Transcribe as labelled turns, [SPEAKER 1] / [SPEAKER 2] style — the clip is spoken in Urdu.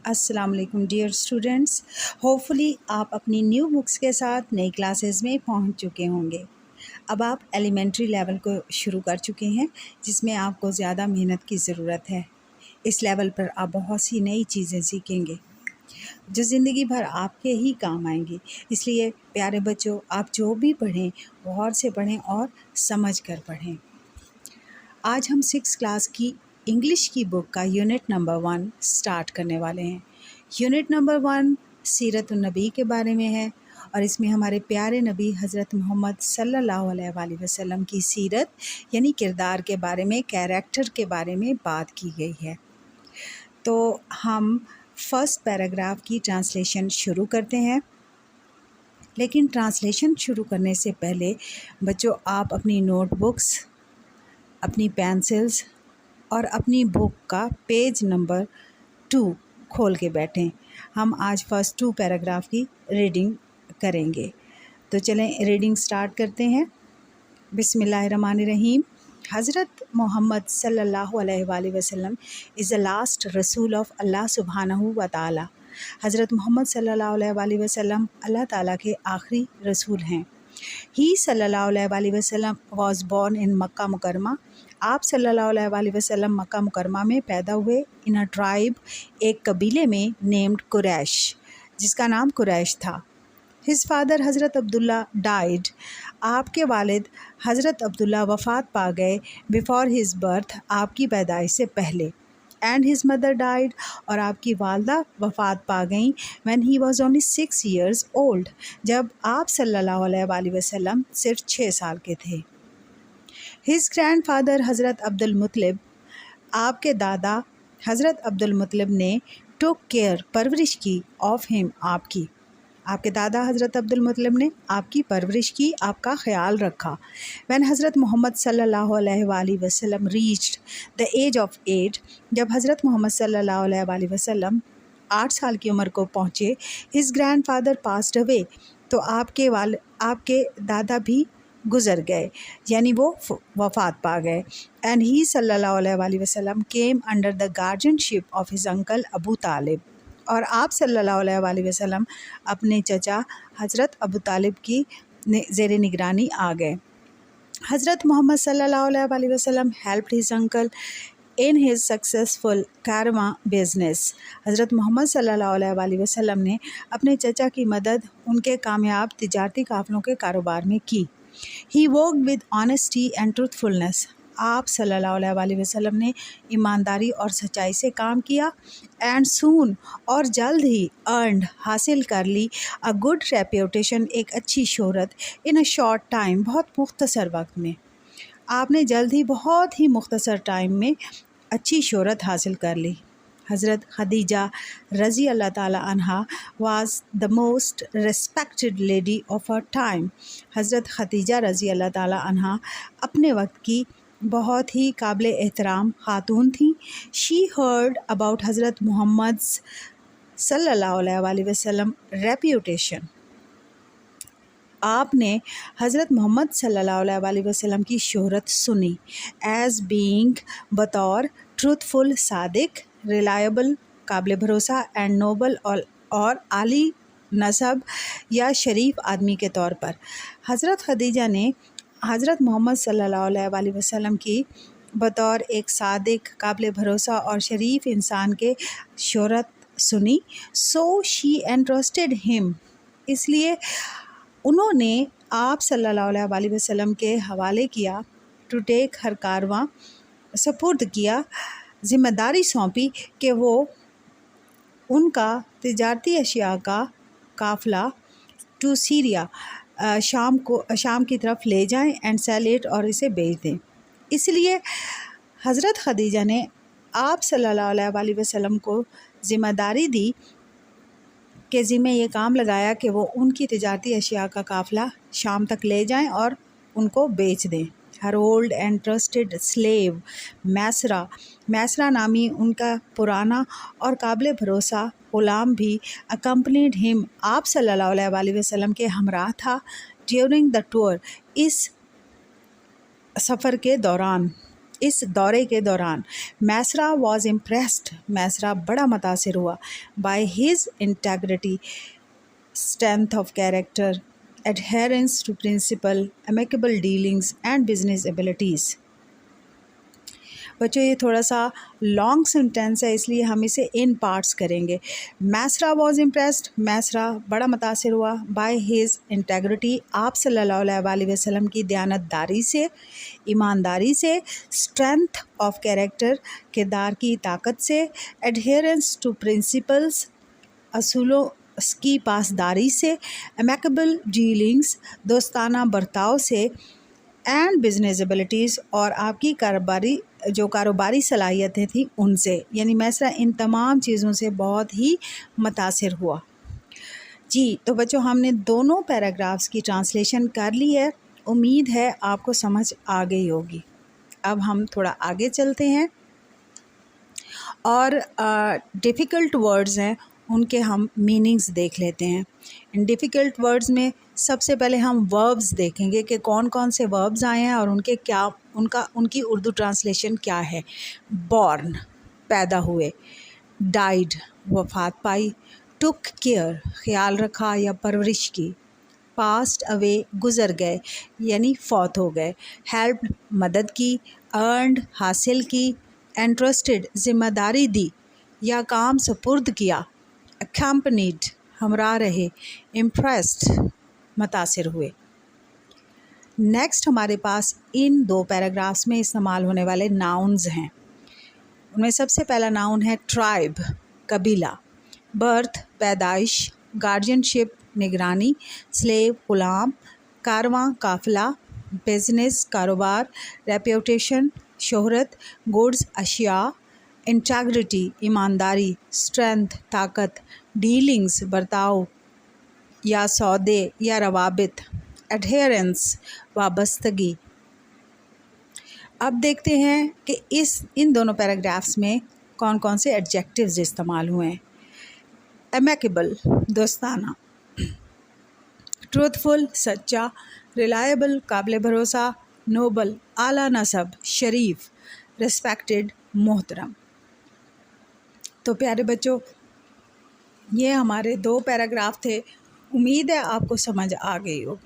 [SPEAKER 1] السلام علیکم ڈیئر اسٹوڈنٹس، ہوپفلی آپ اپنی نیو بکس کے ساتھ نئی کلاسز میں پہنچ چکے ہوں گے۔ اب آپ ایلیمنٹری لیول کو شروع کر چکے ہیں، جس میں آپ کو زیادہ محنت کی ضرورت ہے۔ اس لیول پر آپ بہت سی نئی چیزیں سیکھیں گے جو زندگی بھر آپ کے ہی کام آئیں گی۔ اس لیے پیارے بچوں، آپ جو بھی پڑھیں غور سے پڑھیں اور سمجھ کر پڑھیں۔ آج ہم 6 کلاس کی انگلش کی بک کا یونٹ نمبر 1 سٹارٹ کرنے والے ہیں۔ یونٹ نمبر 1 سیرت النبی کے بارے میں ہے، اور اس میں ہمارے پیارے نبی حضرت محمد صلی اللہ علیہ وآلہ وسلم کی سیرت یعنی کردار کے بارے میں، کیریکٹر کے بارے میں بات کی گئی ہے۔ تو ہم فرسٹ پیراگراف کی ٹرانسلیشن شروع کرتے ہیں، لیکن ٹرانسلیشن شروع کرنے سے پہلے بچوں آپ اپنی نوٹ بکس، اپنی پینسلز اور اپنی بک کا پیج نمبر 2 کھول کے بیٹھیں۔ ہم آج فرسٹ 2 پیراگراف کی ریڈنگ کریں گے۔ تو چلیں ریڈنگ سٹارٹ کرتے ہیں۔ بسم اللہ الرحمن الرحیم۔ حضرت محمد صلی اللہ علیہ وآلہ وسلم is the last رسول of اللہ سبحانہ و تعالی۔ حضرت محمد صلی اللہ علیہ وآلہ وسلم اللہ تعالیٰ کے آخری رسول ہیں۔ He صلی اللہ علیہ وآلہ وسلم was born in مکہ مکرمہ۔ آپ صلی اللہ علیہ وآلہ وسلم مکہ مکرمہ میں پیدا ہوئے in a tribe، ایک قبیلے میں named قریش، جس کا نام قریش تھا۔ His father حضرت عبداللہ died، آپ کے والد حضرت عبداللہ وفات پا گئے before his birth، آپ کی پیدائش سے پہلے۔ And his mother died، اور آپ کی والدہ وفات پا گئیں when he was only 6 years old، جب آپ صلی اللہ علیہ وآلہ وسلم صرف 6 سال کے تھے۔ His grandfather حضرت عبد المطلب، آپ کے دادا حضرت عبد المطلب نے took care، پرورش کی of him، آپ کے دادا حضرت عبد المطلب نے آپ کی پرورش کی، آپ کا خیال رکھا۔ When حضرت محمد صلی اللہ علیہ وآلہ وسلم reached the age of 8، جب حضرت محمد صلی اللہ علیہ وآلہ وسلم 8 سال کی عمر کو پہنچے، his grandfather passed away، تو آپ کے دادا بھی گزر گئے، یعنی وہ وفات پا گئے۔ And he صلی اللہ علیہ وآلہ وسلم came under the guardianship of his uncle ابو طالب، اور آپ صلی اللہ علیہ وآلہ وسلم اپنے چچا حضرت ابو طالب کی زیر نگرانی آ گئے۔ حضرت محمد صلی اللہ علیہ وآلہ وسلم helped his uncle in his successful caravan business، حضرت محمد صلی اللہ علیہ وآلہ وسلم نے اپنے چچا کی مدد ان کے کامیاب تجارتی قافلوں کے کاروبار میں کی۔ He worked with honesty and truthfulness، آپ صلی اللہ علیہ وآلہ وسلم نے ایمانداری اور سچائی سے کام کیا۔ And soon، اور جلد ہی earned، حاصل کر لی a good reputation، ایک اچھی شہرت in a short time، بہت مختصر وقت میں۔ آپ نے جلد ہی بہت ہی مختصر ٹائم میں اچھی شہرت حاصل کر لی۔ حضرت خدیجہ رضی اللہ تعالی عنہا was the most respected lady of her time، حضرت خدیجہ رضی اللہ تعالی عنہا اپنے وقت کی بہت ہی قابل احترام خاتون تھیں۔ She heard about حضرت محمد صلی اللہ علیہ وآلہ وسلم reputation، آپ نے حضرت محمد صلی اللہ علیہ وآلہ وسلم کی شہرت سنی as being، بطور truthful، صادق، reliable، قابل بھروسہ، and noble، اور عالی نسب یا شریف آدمی کے طور پر۔ حضرت خدیجہ نے حضرت محمد صلی اللہ علیہ وآلہ وسلم کی بطور ایک صادق، قابل بھروسہ اور شریف انسان کے شہرت سنی۔ So she entrusted him، اس لیے انہوں نے آپ صلی اللہ علیہ وآلہ وسلم کے حوالے کیا to take her کارواں، سپرد کیا، ذمہ داری سونپی کہ وہ ان کا تجارتی اشیاء کا قافلہ to سیریا، شام کی طرف لے جائیں and sell it، اور اسے بیچ دیں۔ اس لیے حضرت خدیجہ نے آپ صلی اللہ علیہ وآلہ وسلم کو ذمہ داری دی کہ ذمہ یہ کام لگایا کہ وہ ان کی تجارتی اشیاء کا قافلہ شام تک لے جائیں اور ان کو بیچ دیں۔ Her old and trusted slave میسرہ نامی ان کا پرانا اور قابل بھروسہ غلام بھی accompanied him، آپ صلی اللہ علیہ وآلہ وسلم کے ہمراہ تھا during the tour، اس سفر کے دوران۔ اس دورے کے دوران میسرا واز امپریسڈ، میسرا بڑا متاثر ہوا by his integrity, strength of character, adherence to principle, amicable dealings and business abilities۔ بچوں یہ تھوڑا سا لانگ سینٹینس ہے، اس لیے ہم اسے ان پارٹس کریں گے۔ میسرا واز امپریسڈ، میسرا بڑا متاثر ہوا بائی ہز انٹیگریٹی، آپ صلی اللہ علیہ وسلم کی دیانت داری سے، ایمانداری سے، اسٹرینتھ آف کیریکٹر، کردار کی طاقت سے، ایڈہیرنس ٹو پرنسپلس، اصولوں کی پاسداری سے، امیکیبل ڈیلنگس، دوستانہ برتاؤ سے، اینڈ بزنس ایبلٹیز، اور آپ کی کاروباری صلاحیتیں تھیں ان سے، یعنی میسرا ان تمام چیزوں سے بہت ہی متاثر ہوا۔ جی تو بچوں ہم نے دونوں پیراگرافس کی ٹرانسلیشن کر لی ہے، امید ہے آپ کو سمجھ آ گئی ہوگی۔ اب ہم تھوڑا آگے چلتے ہیں اور ڈیفیکلٹ ورڈز ہیں ان کے ہم میننگز دیکھ لیتے ہیں۔ ان ڈیفیکلٹ ورڈز میں سب سے پہلے ہم وربز دیکھیں گے کہ کون کون سے وربز آئے ہیں اور ان کی اردو ٹرانسلیشن کیا ہے۔ بورن پیدا ہوئے، ڈائیڈ وفات پائی، ٹک کیئر خیال رکھا یا پرورش کی، پاسڈ اوے گزر گئے یعنی فوت ہو گئے، ہیلپڈ مدد کی، ارنڈ حاصل کی، انٹرسٹڈ ذمہ داری دی یا کام سپرد کیا، اکمپنیڈ ہمراہ رہے، امپریسڈ متاثر ہوئے۔ نیکسٹ ہمارے پاس ان دو پیراگرافس میں استعمال ہونے والے ناؤنز ہیں۔ ان میں سب سے پہلا ناؤن ہے ٹرائب قبیلہ، برتھ پیدائش، گارڈین شپ نگرانی، سلیو غلام، کارواں قافلہ، بزنس کاروبار، ریپیوٹیشن شہرت، گڈز اشیاء، انٹیگریٹی ایمانداری، اسٹرینتھ طاقت، ڈیلنگز برتاؤ یا سودے یا روابط، ایڈہیرنس وابستگی۔ اب دیکھتے ہیں کہ ان دونوں پیراگرافس میں کون کون سے ایڈجیکٹیوز استعمال ہوئے ہیں۔ امیکیبل دوستانہ، ٹروتھفل سچا، ریلائبل قابل بھروسہ، نوبل اعلیٰ نسب، شریف ریسپیکٹڈ محترم۔ تو پیارے بچوں یہ ہمارے دو پیراگراف تھے، امید ہے آپ کو سمجھ آ گئی ہوگی۔